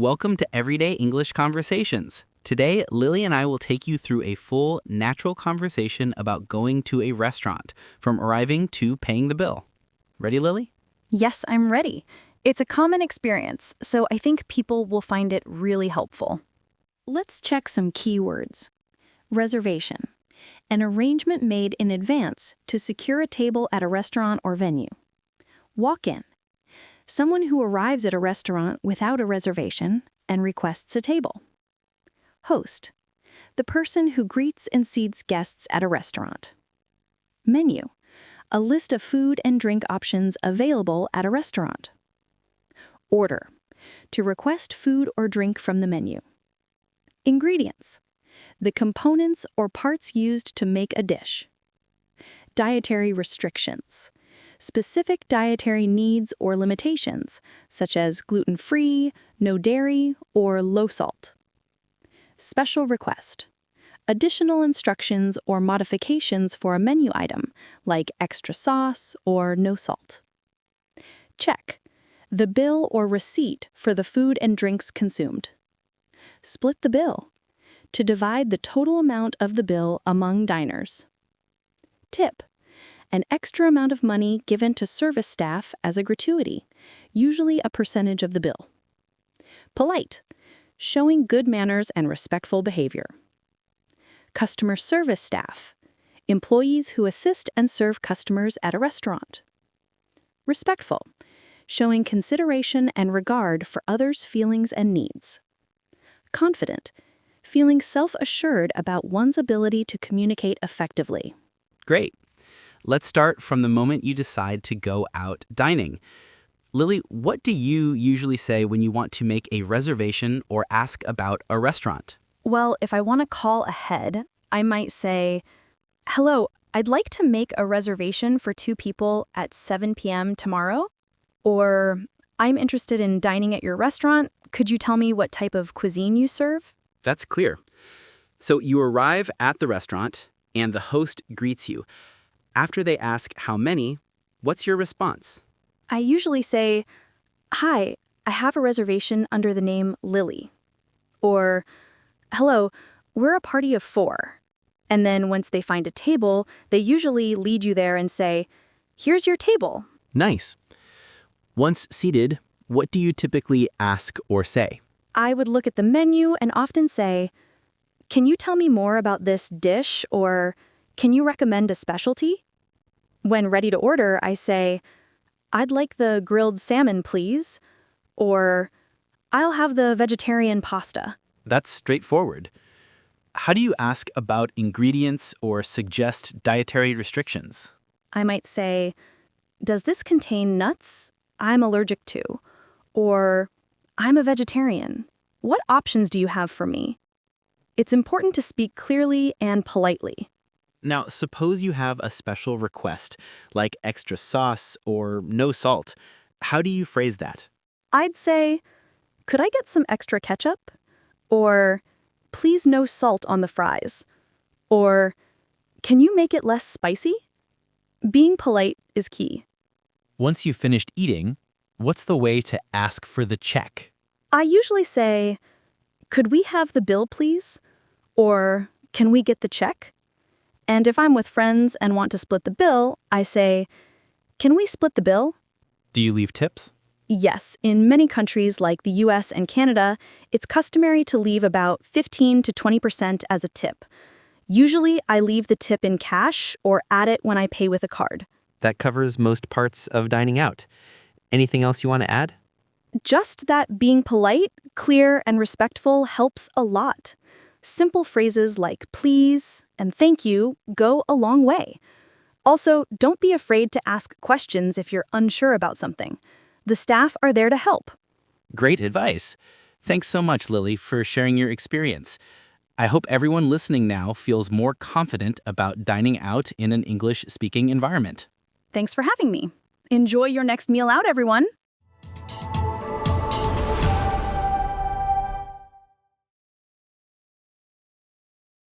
Welcome to Everyday English Conversations. Today, Lily and I will take you through a full, natural conversation about going to a restaurant, from arriving to paying the bill. Ready, Lily? Yes, I'm ready. It's a common experience, so I think people will find it really helpful. Let's check some keywords. Reservation. An arrangement made in advance to secure a table at a restaurant or venue. Walk-in. Someone who arrives at a restaurant without a reservation and requests a table. Host. The person who greets and seats guests at a restaurant. Menu. A list of food and drink options available at a restaurant. Order. To request food or drink from the menu. Ingredients. The components or parts used to make a dish. Dietary restrictions. Specific dietary needs or limitations, such as gluten-free, no dairy, or low salt. Special request. Additional instructions or modifications for a menu item, like extra sauce or no salt. Check. The bill or receipt for the food and drinks consumed. Split the bill. To divide the total amount of the bill among diners. Tip. An extra amount of money given to service staff as a gratuity, usually a percentage of the bill. Polite. Showing good manners and respectful behavior. Customer service staff. Employees who assist and serve customers at a restaurant. Respectful. Showing consideration and regard for others' feelings and needs. Confident. Feeling self-assured about one's ability to communicate effectively. Great. Let's start from the moment you decide to go out dining. Lily, what do you usually say when you want to make a reservation or ask about a restaurant? Well, if I want to call ahead, I might say, "Hello, I'd like to make a reservation for 2 people at 7 p.m. tomorrow." Or, "I'm interested in dining at your restaurant. Could you tell me what type of cuisine you serve?" That's clear. So you arrive at the restaurant, and the host greets you. After they ask how many, what's your response? I usually say, "Hi, I have a reservation under the name Lily." Or, "Hello, we're a party of 4. And then once they find a table, they usually lead you there and say, "Here's your table." Nice. Once seated, what do you typically ask or say? I would look at the menu and often say, "Can you tell me more about this dish?" Or, "Can you recommend a specialty?" When ready to order, I say, "I'd like the grilled salmon, please." Or, "I'll have the vegetarian pasta." That's straightforward. How do you ask about ingredients or suggest dietary restrictions? I might say, "Does this contain nuts? I'm allergic to." Or, "I'm a vegetarian. What options do you have for me?" It's important to speak clearly and politely. Now, suppose you have a special request, like extra sauce or no salt. How do you phrase that? I'd say, "Could I get some extra ketchup?" Or, "Please no salt on the fries." Or, "Can you make it less spicy?" Being polite is key. Once you've finished eating, what's the way to ask for the check? I usually say, "Could we have the bill, please?" Or, "Can we get the check?" And if I'm with friends and want to split the bill, I say, "Can we split the bill?" Do you leave tips? Yes, in many countries like the US and Canada, it's customary to leave about 15 to 20% as a tip. Usually, I leave the tip in cash or add it when I pay with a card. That covers most parts of dining out. Anything else you want to add? Just that being polite, clear, and respectful helps a lot. Simple phrases like please and thank you go a long way. Also, don't be afraid to ask questions if you're unsure about something. The staff are there to help. Great advice. Thanks so much, Lily, for sharing your experience. I hope everyone listening now feels more confident about dining out in an English-speaking environment. Thanks for having me. Enjoy your next meal out, everyone.